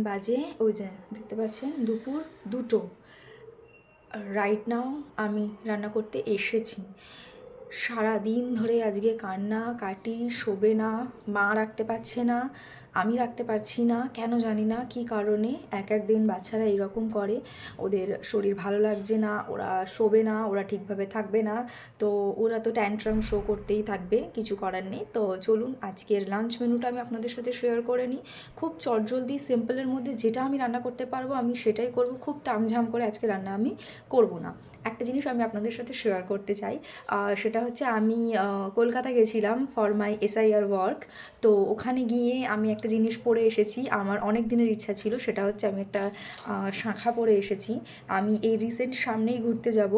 বাজে ওই যে দেখতে পাচ্ছেন দুপুর 2টো। রাইট নাও আমি রান্না করতে এসেছি। সারা দিন ধরে আজকে কান্না কাটি, শোবে না, মা রাখতে পারছে না, আমি রাখতে পারছি না, কেন জানি না কী কারণে। এক এক দিন বাচ্চারা এরকম করে, ওদের শরীর ভালো লাগছে না, ওরা শোবে না, ওরা ঠিকভাবে থাকবে না, তো ওরা তো ট্যান্ট্রাম শো করতেই থাকবে, কিছু করার নেই। তো চলুন আজকের লাঞ্চ মেনুটা আমি আপনাদের সাথে শেয়ার করে নিই। খুব চটজলদি সিম্পলের মধ্যে যেটা আমি রান্না করতে পারবো আমি সেটাই করব, খুব তামঝাম করে আজকে রান্না আমি করব না। একটা জিনিস আমি আপনাদের সাথে শেয়ার করতে চাই, সেটা হচ্ছে আমি কলকাতা গেছিলাম ফর মাই এসআইআর ওয়ার্ক। তো ওখানে গিয়ে আমি একটা জিনিস পরে এসেছি, আমার অনেক দিনের ইচ্ছা ছিল, সেটা হচ্ছে আমি একটা শাঁখা পরে এসেছি। আমি এই রিসেন্ট সামনেই ঘুরতে যাব।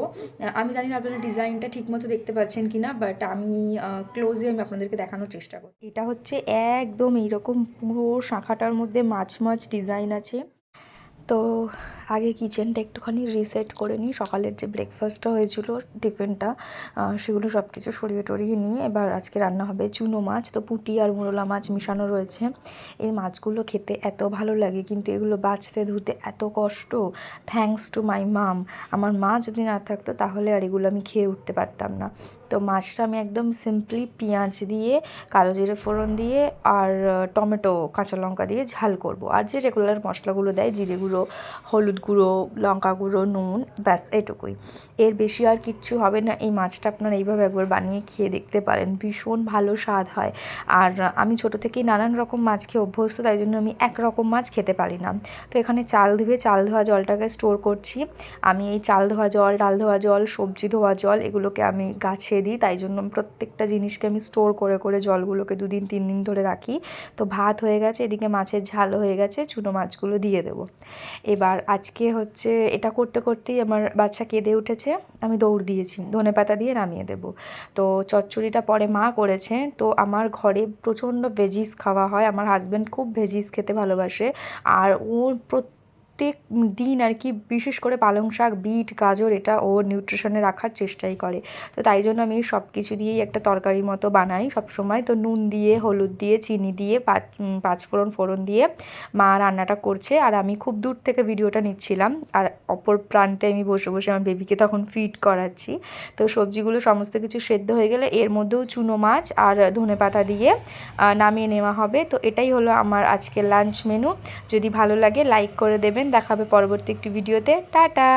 আমি জানি না আপনারা ডিজাইনটা ঠিকমতো দেখতে পাচ্ছেন কি না, বাট আমি ক্লোজে আমি আপনাদেরকে দেখানোর চেষ্টা করি। এটা হচ্ছে একদম এইরকম পুরো শাঁখাটার মধ্যে মাছ মাছ ডিজাইন আছে। তো আগে কিচেনটা একটুখানি রিসেট করে নিই। সকালের যে ব্রেকফাস্টটা হয়েছিল, টিফিনটা, সেগুলো সব কিছু সরিয়ে টরিয়ে নিয়ে এবার আজকে রান্না হবে চুনো মাছ। তো পুঁটি আর মোরলা মাছ মিশানো রয়েছে। এই মাছগুলো খেতে এত ভালো লাগে, কিন্তু এগুলো বাছতে ধুতে এত কষ্ট। থ্যাঙ্কস টু মাই মাম। আমার মা যদি না থাকতো তাহলে আর এগুলো আমি খেয়ে উঠতে পারতাম না। তো মাছটা আমি একদম সিম্পলি পেঁয়াজ দিয়ে, কালো জিরে ফোড়ন দিয়ে আর টমেটো কাঁচা লঙ্কা দিয়ে ঝাল করব। আর যে রেগুলার মশলাগুলো দেয়, জিরে গুঁড়ো, হলুদ গুঁড়ো, লঙ্কা গুঁড়ো, নুন, ব্যাস এটুকুই। এর বেশি আর কিচ্ছু হবে না। এই মাছটা আপনারা এইভাবে একবার বানিয়ে খেয়ে দেখতে পারেন, ভীষণ ভালো স্বাদ হয়। আর আমি ছোটো থেকেই নানান রকম মাছ খেয়ে অভ্যস্ত, তাই জন্য আমি একরকম মাছ খেতে পারি না। তো এখানে চাল ধোয়া জলটাকে স্টোর করছি। আমি এই চাল ধোয়া জল, ডাল ধোয়া জল, সবজি ধোয়া জল, এগুলোকে আমি গাছে দিই, তাই জন্য প্রত্যেকটা জিনিসকে আমি স্টোর করে করে জলগুলোকে 2 দিন 3 দিন ধরে রাখি। তো ভাত হয়ে গেছে, এদিকে মাছের ঝালও হয়ে গেছে, চুনো মাছগুলো দিয়ে দেবো। এবার আজকে হচ্ছে এটা করতে করতেই আমার বাচ্চা কেঁদে উঠেছে, আমি দৌড় দিয়েছি, ধনেপাতা দিয়ে নামিয়ে দেবো। তো চচ্চড়িটা পরে মা করেছে। তো আমার ঘরে প্রচণ্ড ভেজিস খাওয়া হয়, আমার হাজব্যান্ড খুব ভেজিস খেতে ভালোবাসে। আর ওর প্রত্যেক দিন আর কি, বিশেষ করে পালং শাক, বিট, গাজর, এটা ও নিউট্রিশনে রাখার চেষ্টাই করে। তো তাই জন্য আমি সব কিছু দিয়েই একটা তরকারি মতো বানাই সবসময়। তো নুন দিয়ে, হলুদ দিয়ে, চিনি দিয়ে, পাঁচফোড়ন দিয়ে মা রান্নাটা করছে, আর আমি খুব দূর থেকে ভিডিওটা নিচ্ছিলাম। আর অপর প্রান্তে আমি বসে বসে আমার বেবিকে তখন ফিড করাচ্ছি। তো সবজিগুলো সমস্ত কিছু সেদ্ধ হয়ে গেলে এর মধ্যেও চুনো মাছ আর ধনেপাতা দিয়ে নামিয়ে নেওয়া হবে। তো এটাই হলো আমার আজকের লাঞ্চ মেনু। যদি ভালো লাগে লাইক করে দেবেন। দেখা হবে পরবর্তী একটি ভিডিওতে। টাটা।